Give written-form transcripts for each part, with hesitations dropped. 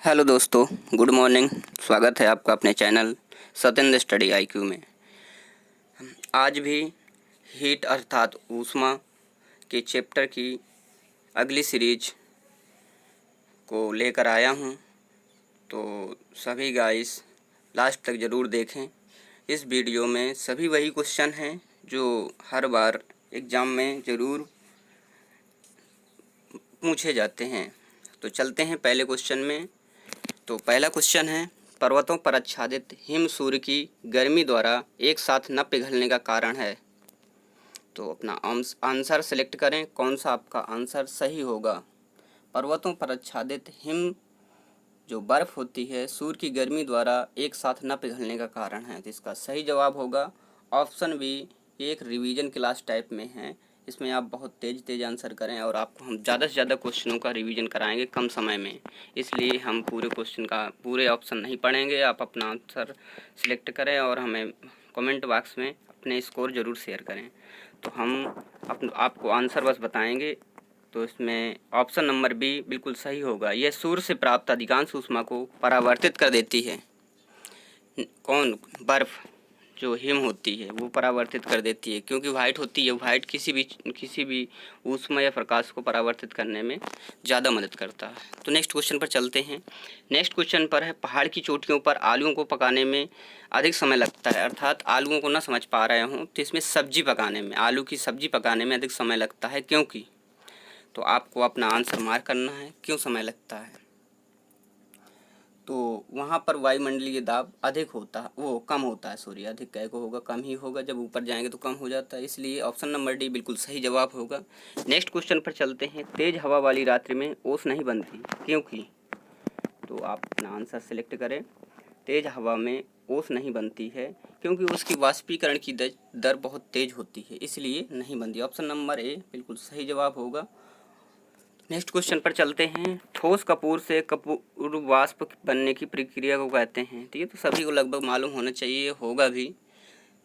Hello दोस्तों, good morning. स्वागत है आपका अपने चैनल सत्येंद्र स्टडी आईक्यू में। आज भी हीट अर्थात ऊष्मा के चैप्टर की अगली सीरीज को लेकर आया हूं, तो सभी गाइस लास्ट तक ज़रूर देखें। इस वीडियो में सभी वही क्वेश्चन हैं जो हर बार एग्ज़ाम में ज़रूर पूछे जाते हैं। तो चलते हैं पहले क्वेश्चन में। तो पहला क्वेश्चन है, पर्वतों पर आच्छादित हिम सूर्य की गर्मी द्वारा एक साथ न पिघलने का कारण है। तो अपना आंसर सेलेक्ट करें, कौन सा आपका आंसर सही होगा। पर्वतों पर आच्छादित हिम जो बर्फ़ होती है सूर्य की गर्मी द्वारा एक साथ न पिघलने का कारण है। तो इसका सही जवाब होगा ऑप्शन बी। ये एक रिवीजन क्लास टाइप में है, इसमें आप बहुत तेज़ आंसर करें और आपको हम ज़्यादा से ज़्यादा क्वेश्चनों का रिवीजन कराएंगे कम समय में। इसलिए हम पूरे क्वेश्चन का पूरे ऑप्शन नहीं पढ़ेंगे। आप अपना आंसर सिलेक्ट करें और हमें कमेंट बॉक्स में अपने स्कोर ज़रूर शेयर करें। तो हम आपको आंसर बस बताएंगे। तो इसमें ऑप्शन नंबर बी बिल्कुल सही होगा। यह सूर्य से प्राप्त अधिकांश ऊष्मा को परावर्तित कर देती है। कौन? बर्फ़ जो हिम होती है वो परावर्तित कर देती है, क्योंकि वाइट होती है। वाइट किसी भी ऊष्मा या प्रकाश को परावर्तित करने में ज़्यादा मदद करता है। तो नेक्स्ट क्वेश्चन पर चलते हैं। नेक्स्ट क्वेश्चन पर है, पहाड़ की चोटियों पर आलूओं को पकाने में अधिक समय लगता है। अर्थात आलूओं को ना समझ पा रहे हों तो इसमें सब्जी पकाने में, आलू की सब्जी पकाने में अधिक समय लगता है, क्योंकि। तो आपको अपना आंसर मार्क करना है, क्यों समय लगता है। तो वहाँ पर वायुमंडलीय दाब अधिक होता है, वो कम होता है, सॉरी अधिक कह को होगा, कम ही होगा। जब ऊपर जाएंगे तो कम हो जाता है, इसलिए ऑप्शन नंबर डी बिल्कुल सही जवाब होगा। नेक्स्ट क्वेश्चन पर चलते हैं। तेज हवा वाली रात्रि में ओस नहीं बनती, क्योंकि। तो आप अपना आंसर सेलेक्ट करें। तेज हवा में ओस नहीं बनती है क्योंकि उसकी वाष्पीकरण की दर बहुत तेज होती है, इसलिए नहीं बनती। ऑप्शन नंबर ए बिल्कुल सही जवाब होगा। नेक्स्ट क्वेश्चन पर चलते हैं। ठोस कपूर से कपूर वाष्प बनने की प्रक्रिया को कहते हैं। तो ये तो सभी को लगभग मालूम होना चाहिए, होगा भी।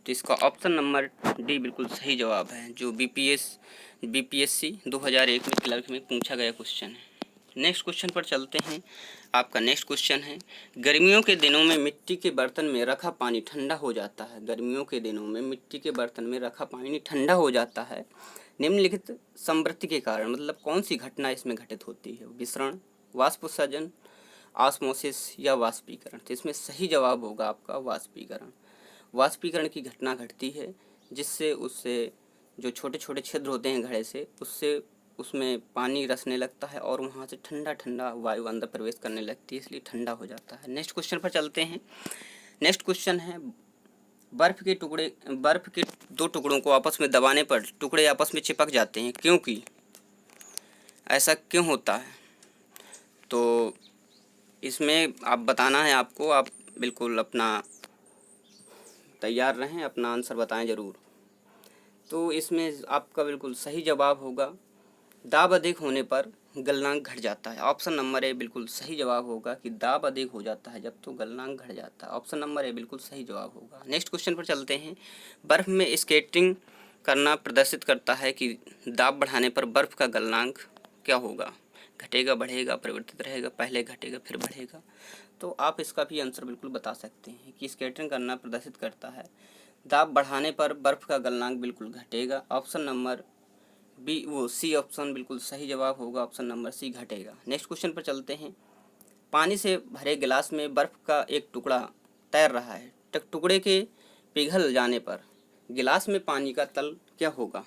तो इसका ऑप्शन नंबर डी बिल्कुल सही जवाब है, जो बीपीएससी 2001 में क्लर्क में पूछा गया क्वेश्चन है। नेक्स्ट क्वेश्चन पर चलते हैं। आपका नेक्स्ट क्वेश्चन है, गर्मियों के दिनों में मिट्टी के बर्तन में रखा पानी ठंडा हो जाता है। गर्मियों के दिनों में मिट्टी के बर्तन में रखा पानी ठंडा हो जाता है निम्नलिखित संवृत्ति के कारण। मतलब कौन सी घटना इसमें घटित होती है? विसरण, वाष्पोत्सर्जन, ऑस्मोसिस या वाष्पीकरण। तो इसमें सही जवाब होगा आपका वाष्पीकरण। वाष्पीकरण की घटना घटती है जिससे उससे जो छोटे छोटे छिद्र होते हैं घड़े से, उससे उसमें पानी रसने लगता है और वहाँ से ठंडा ठंडा वायु अंदर प्रवेश करने लगती है, इसलिए ठंडा हो जाता है। नेक्स्ट क्वेश्चन पर चलते हैं। नेक्स्ट क्वेश्चन है, बर्फ के दो टुकड़ों को आपस में दबाने पर टुकड़े आपस में चिपक जाते हैं, क्योंकि। ऐसा क्यों होता है? तो इसमें आप बताना है आपको, आप बिल्कुल अपना तैयार रहें, अपना आंसर बताएं ज़रूर। तो इसमें आपका बिल्कुल सही जवाब होगा, दाब अधिक होने पर गलनांक घट जाता है। ऑप्शन नंबर ए बिल्कुल सही जवाब होगा कि दाब अधिक हो जाता है जब तो गलनांक घट जाता है। ऑप्शन नंबर ए बिल्कुल सही जवाब होगा। नेक्स्ट क्वेश्चन पर चलते हैं। बर्फ़ में स्केटिंग करना प्रदर्शित करता है कि दाब बढ़ाने पर बर्फ़ का गलनांक क्या होगा? घटेगा, बढ़ेगा, परिवर्तित रहेगा, पहले घटेगा फिर बढ़ेगा। तो आप इसका भी आंसर बिल्कुल बता सकते हैं कि स्केटिंग करना प्रदर्शित करता है दाब बढ़ाने पर बर्फ़ का गलनांक बिल्कुल घटेगा। ऑप्शन नंबर बी, वो सी ऑप्शन बिल्कुल सही जवाब होगा। ऑप्शन नंबर सी घटेगा। नेक्स्ट क्वेश्चन पर चलते हैं। पानी से भरे गिलास में बर्फ़ का एक टुकड़ा तैर रहा है। टुकड़े के पिघल जाने पर गिलास में पानी का तल क्या होगा?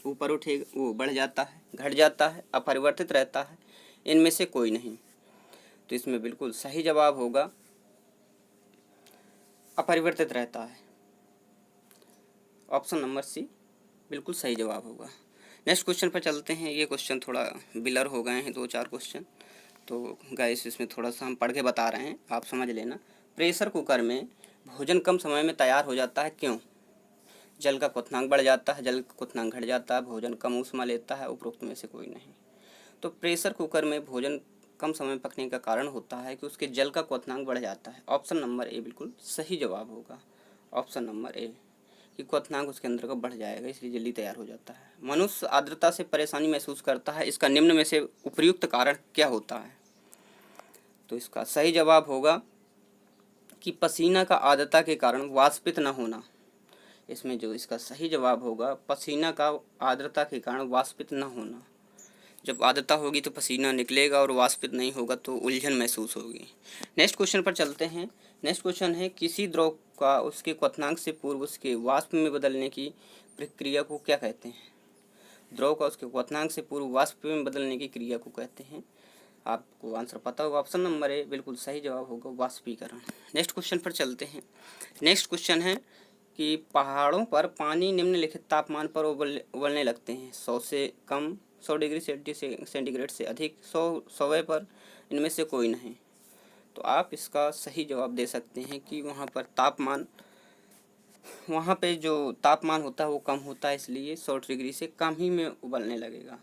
ऊपर उठेगा, वो बढ़ जाता है, घट जाता है, अपरिवर्तित रहता है, इनमें से कोई नहीं। तो इसमें बिल्कुल सही जवाब होगा अपरिवर्तित रहता है। ऑप्शन नंबर सी बिल्कुल सही जवाब होगा। नेक्स्ट क्वेश्चन पर चलते हैं। ये क्वेश्चन थोड़ा बिलर हो गए हैं, 2-4 क्वेश्चन, तो गाइस इसमें थोड़ा सा हम पढ़ के बता रहे हैं, आप समझ लेना। प्रेशर कुकर में भोजन कम समय में तैयार हो जाता है, क्यों? जल का क्वथनांक बढ़ जाता है, जल का क्वथनांक घट जाता है, भोजन कम ऊष्मा लेता है, उपरोक्त में से कोई नहीं। तो प्रेशर कुकर में भोजन कम समय पकने का कारण होता है कि उसके जल का क्वथनांक बढ़ जाता है। ऑप्शन नंबर ए बिल्कुल सही जवाब होगा। ऑप्शन नंबर ए कि क्वथनांक उसके अंदर का बढ़ जाएगा, इसलिए जल्दी तैयार हो जाता है। मनुष्य आर्द्रता से परेशानी महसूस करता है, इसका निम्न में से उपयुक्त कारण क्या होता है? तो इसका सही जवाब होगा कि पसीना का आर्द्रता के कारण वाष्पित न होना। इसमें जो इसका सही जवाब होगा, पसीना का आर्द्रता के कारण वाष्पित न होना। जब आर्द्रता होगी तो पसीना निकलेगा और वाष्पित नहीं होगा तो उलझन महसूस होगी। नेक्स्ट क्वेश्चन पर चलते हैं। नेक्स्ट क्वेश्चन है, किसी द्रव का उसके क्वथनांक से पूर्व उसके वाष्प में बदलने की प्रक्रिया को क्या कहते हैं? द्रव का उसके क्वथनांक से पूर्व वाष्प में बदलने की क्रिया को कहते हैं। आपको आंसर पता होगा, ऑप्शन नंबर ए बिल्कुल सही जवाब होगा, वाष्पीकरण। नेक्स्ट क्वेश्चन पर चलते हैं। नेक्स्ट क्वेश्चन है कि पहाड़ों पर पानी निम्नलिखित तापमान पर उबलने लगते हैं, 100 से कम, 100 डिग्री सेंटीग्रेड से अधिक, 100 पर इनमें से कोई नहीं। तो आप इसका सही जवाब दे सकते हैं कि वहाँ पे जो तापमान होता है वो कम होता है, इसलिए 100 डिग्री से कम ही में उबलने लगेगा।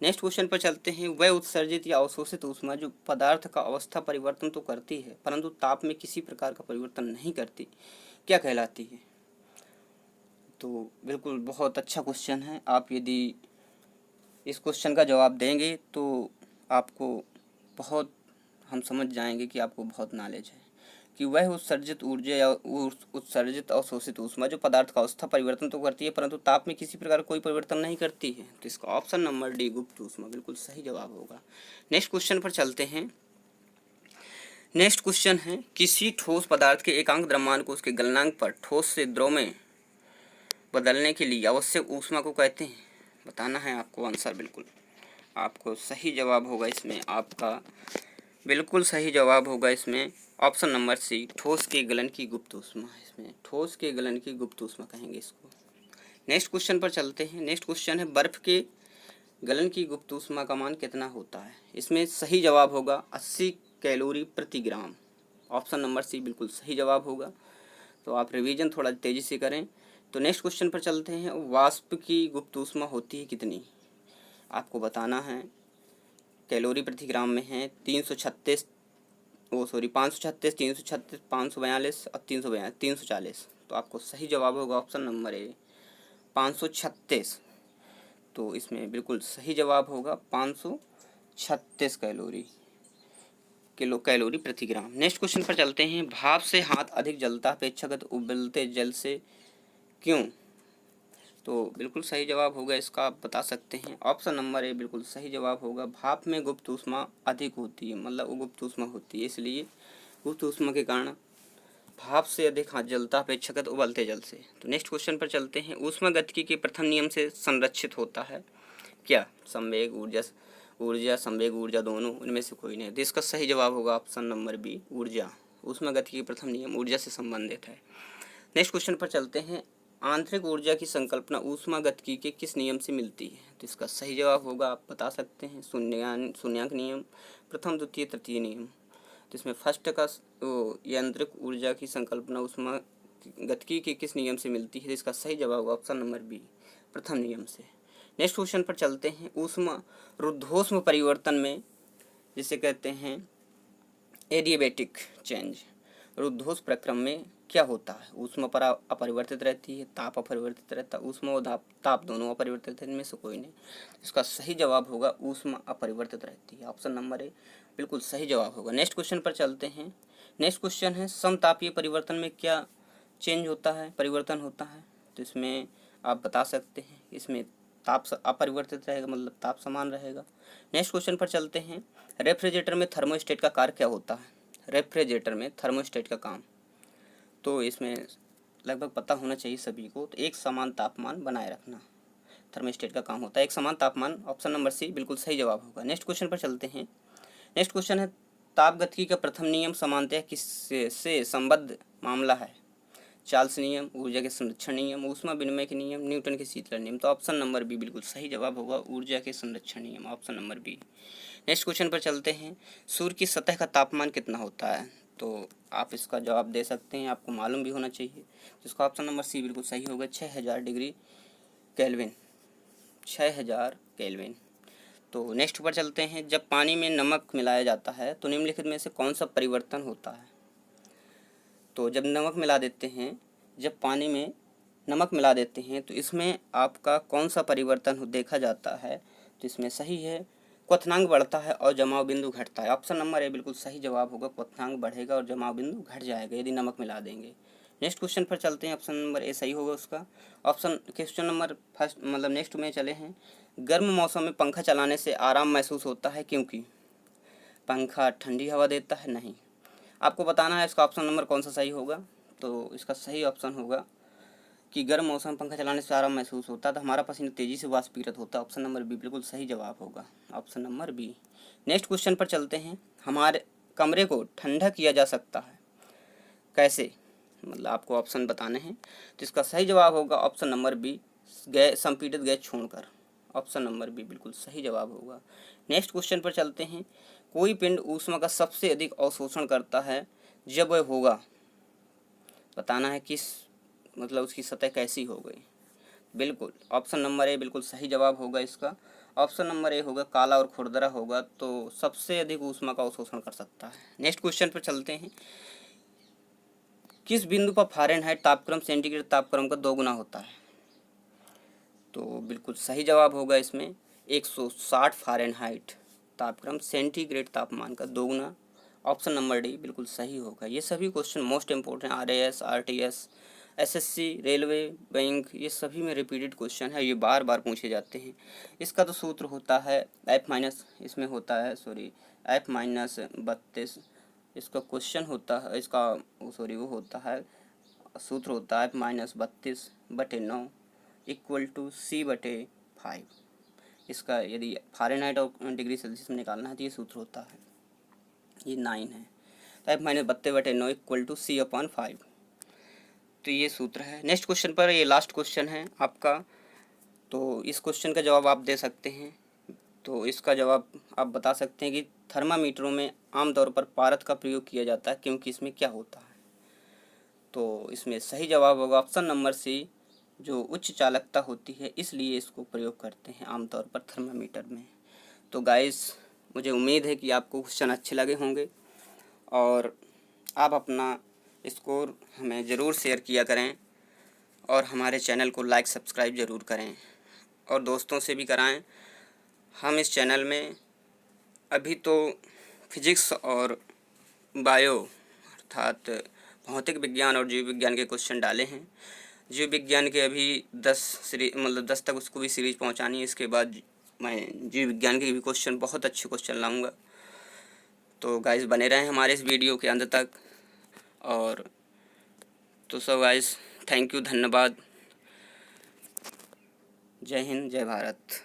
नेक्स्ट क्वेश्चन पर चलते हैं। वह उत्सर्जित या अवशोषित ऊष्मा जो पदार्थ का अवस्था परिवर्तन तो करती है परंतु ताप में किसी प्रकार का परिवर्तन नहीं करती, क्या कहलाती है? तो बिल्कुल बहुत अच्छा क्वेश्चन है। आप यदि इस क्वेश्चन का जवाब देंगे तो आपको बहुत, हम समझ जाएंगे कि आपको बहुत नॉलेज है कि वह उत्सर्जित ऊर्जा या उत्सर्जित अवशोषित ऊष्मा जो पदार्थ का अवस्था परिवर्तन तो करती है परंतु ताप में किसी प्रकार कोई परिवर्तन नहीं करती है। तो इसका ऑप्शन नंबर डी, गुप्त ऊष्मा, बिल्कुल सही जवाब होगा। नेक्स्ट क्वेश्चन पर चलते हैं। नेक्स्ट क्वेश्चन है, किसी ठोस पदार्थ के एकांक द्रव्यमान को उसके गलनांक पर ठोस से द्रव में बदलने के लिए आवश्यक ऊष्मा को कहते हैं। बताना है आपको आंसर। बिल्कुल आपको सही जवाब होगा इसमें, आपका बिल्कुल सही जवाब होगा इसमें ऑप्शन नंबर सी, ठोस के गलन की गुप्त ऊष्मा। इसमें ठोस के गलन की गुप्त ऊष्मा कहेंगे इसको। नेक्स्ट क्वेश्चन पर चलते हैं। नेक्स्ट क्वेश्चन है, बर्फ के गलन की गुप्त ऊष्मा का मान कितना होता है? इसमें सही जवाब होगा 80 कैलोरी प्रति ग्राम। ऑप्शन नंबर सी बिल्कुल सही जवाब होगा। तो आप रिवीजन थोड़ा तेज़ी से करें। तो नेक्स्ट क्वेश्चन पर चलते हैं। वाष्प की गुप्त ऊष्मा होती है कितनी? आपको बताना है। कैलोरी प्रति ग्राम में है 536, 336, 542 और 340। तो आपको सही जवाब होगा ऑप्शन नंबर ए, 536। तो इसमें बिल्कुल सही जवाब होगा 536 कैलोरी प्रति ग्राम। नेक्स्ट क्वेश्चन पर चलते हैं। भाप से हाथ अधिक जलता अपेक्षाकृत उबलते जल से क्यों? तो बिल्कुल सही जवाब होगा इसका, आप बता सकते हैं। ऑप्शन नंबर ए बिल्कुल सही जवाब होगा। भाप में गुप्त ऊष्मा अधिक होती है, मतलब वो गुप्त ऊष्मा होती है, इसलिए गुप्त ऊष्मा के कारण भाप से अधिक हाथ जलता अपेक्षाकृत उबलते जल से। तो नेक्स्ट क्वेश्चन पर चलते हैं। ऊष्मागतिकी के प्रथम नियम से संरक्षित होता है क्या? संवेग संवेग ऊर्जा दोनों, इनमें से कोई नहीं। तो इसका सही जवाब होगा ऑप्शन नंबर बी, ऊर्जा। ऊष्मागतिकी के प्रथम नियम ऊर्जा से संबंधित है। नेक्स्ट क्वेश्चन पर चलते हैं। आंतरिक ऊर्जा की संकल्पना ऊष्मागतिकी के किस नियम से मिलती है? तो इसका सही जवाब होगा, आप बता सकते हैं, शून्यांक नियम, प्रथम द्वितीय तृतीय नियम। तो इसमें फर्स्ट का यांत्रिक ऊर्जा की संकल्पना ऊष्मागतिकी के किस नियम से मिलती है? तो इसका सही जवाब होगा ऑप्शन नंबर बी, प्रथम नियम से। नेक्स्ट क्वेश्चन पर चलते हैं। ऊष्मा रुद्धोष्म परिवर्तन में जिसे कहते हैं एडियाबैटिक चेंज, रुद्धोष्म प्रक्रम में क्या होता है? ऊष्मा पर अपरिवर्तित रहती है, ताप अपरिवर्तित रहता है, ऊष्मा और ताप दोनों अपरिवर्तित है, इनमें से कोई नहीं। इसका सही जवाब होगा ऊष्मा अपरिवर्तित रहती है, ऑप्शन नंबर ए बिल्कुल सही जवाब होगा। नेक्स्ट क्वेश्चन पर चलते हैं। नेक्स्ट क्वेश्चन है, समतापीय परिवर्तन में क्या चेंज होता है, परिवर्तन होता है? तो इसमें आप बता सकते हैं, इसमें ताप अपरिवर्तित रहेगा, मतलब ताप समान रहेगा। नेक्स्ट क्वेश्चन पर चलते हैं। रेफ्रिजरेटर में थर्मोस्टेट का कार्य क्या होता है? रेफ्रिजरेटर में थर्मोस्टेट का काम, तो इसमें लगभग पता होना चाहिए सभी को। तो एक समान तापमान बनाए रखना थर्मोस्टेट का काम होता है, एक समान तापमान। ऑप्शन नंबर सी बिल्कुल सही जवाब होगा। नेक्स्ट क्वेश्चन पर चलते हैं। नेक्स्ट क्वेश्चन है, तापगतिकी का प्रथम नियम समानतः किससे संबद्ध मामला है? चार्ल्स नियम, ऊर्जा के संरक्षण नियम, ऊष्मा विनिमय के नियम, न्यूटन के शीतलन नियम। तो ऑप्शन नंबर बी बिल्कुल सही जवाब होगा, ऊर्जा के संरक्षण नियम, option number B. Next question पर चलते हैं। सूर्य की सतह का तापमान कितना होता है? तो आप इसका जवाब दे सकते हैं, आपको मालूम भी होना चाहिए। जिसका ऑप्शन नंबर सी बिल्कुल सही होगा, 6000 डिग्री केल्विन, 6000 केल्विन। तो नेक्स्ट पर चलते हैं। जब पानी में नमक मिलाया जाता है तो निम्नलिखित में से कौन सा परिवर्तन होता है? तो जब नमक मिला देते हैं, जब पानी में नमक मिला देते हैं तो इसमें आपका कौन सा परिवर्तन देखा जाता है? तो इसमें सही है क्वथनांक बढ़ता है और जमाव बिंदु घटता है। ऑप्शन नंबर ए बिल्कुल सही जवाब होगा, क्वथनांक बढ़ेगा और जमाव बिंदु घट जाएगा यदि नमक मिला देंगे। नेक्स्ट क्वेश्चन पर चलते हैं, ऑप्शन नंबर ए सही होगा उसका। क्वेश्चन नंबर फर्स्ट मतलब नेक्स्ट में चले हैं। गर्म मौसम में पंखा चलाने से आराम महसूस होता है क्योंकि पंखा ठंडी हवा देता है? नहीं। आपको बताना है इसका ऑप्शन नंबर कौन सा सही होगा। तो इसका सही ऑप्शन होगा कि गर्म मौसम में पंखा चलाने से आराम महसूस होता है तो हमारा पसीना तेज़ी से वाष्पीकृत होता है। ऑप्शन नंबर बी बिल्कुल सही जवाब होगा, option number B. Next question पर चलते हैं। हमारे कमरे को ठंडा किया जा सकता है कैसे? मतलब आपको ऑप्शन बताने हैं तो इसका सही जवाब होगा ऑप्शन नंबर बी, गैस संपीड़ित गैस छोड़कर। ऑप्शन नंबर बी बिल्कुल सही जवाब होगा। नेक्स्ट क्वेश्चन पर चलते हैं। कोई पिंड ऊष्मा का सबसे अधिक अवशोषण करता है जब वह होगा, बताना है किस मतलब उसकी सतह कैसी हो गई। बिल्कुल ऑप्शन नंबर ए बिल्कुल सही जवाब होगा इसका। ऑप्शन नंबर ए होगा, काला और खुरदरा होगा तो सबसे अधिक ऊष्मा का अवशोषण कर सकता है। नेक्स्ट क्वेश्चन पर चलते हैं। किस बिंदु पर फ़ारेनहाइट तापक्रम सेंटीग्रेड तापक्रम का 2 गुना होता है? तो बिल्कुल सही जवाब होगा इसमें 160 फ़ारेनहाइट तापक्रम सेंटीग्रेड तापमान का 2 गुना। ऑप्शन नंबर डी बिल्कुल सही होगा। ये सभी question most important RAS RTS SSC railway bank ये सभी में रिपीटेड क्वेश्चन है, ये बार बार पूछे जाते हैं। इसका तो सूत्र होता है इसमें होता है F-32। इसका क्वेश्चन होता है वो होता है सूत्र होता है F-32/9 इक्वल टू C/5। इसका यदि फ़ारेनहाइट और डिग्री सेल्सियस में निकालना है तो ये सूत्र होता है, ये 9 है। तो F-32/9 इक्वल टू C/5, तो ये सूत्र है। नेक्स्ट क्वेश्चन पर, ये लास्ट क्वेश्चन है आपका, तो इस क्वेश्चन का जवाब आप दे सकते हैं। तो इसका जवाब आप बता सकते हैं कि थर्मामीटरों में आमतौर पर पारद का प्रयोग किया जाता है क्योंकि इसमें क्या होता है? तो इसमें सही जवाब होगा ऑप्शन नंबर सी, जो उच्च चालकता होती है इसलिए इसको प्रयोग करते हैं आमतौर पर थर्मामीटर में। तो गाइस मुझे उम्मीद है कि आपको क्वेश्चन अच्छे लगे होंगे और आप अपना स्कोर हमें ज़रूर शेयर किया करें और हमारे चैनल को लाइक सब्सक्राइब ज़रूर करें और दोस्तों से भी कराएं। हम इस चैनल में अभी तो फिजिक्स और बायो अर्थात भौतिक विज्ञान और जीव विज्ञान के क्वेश्चन डाले हैं। जीव विज्ञान के अभी 10 तक उसको भी सीरीज पहुंचानी है। इसके बाद मैं जीव विज्ञान के भी क्वेश्चन, बहुत अच्छे क्वेश्चन लाऊंगा। तो गाइस बने रहें हमारे इस वीडियो के अंत तक। और तो सो गाइस थैंक यू, धन्यवाद। जय हिंद, जय भारत।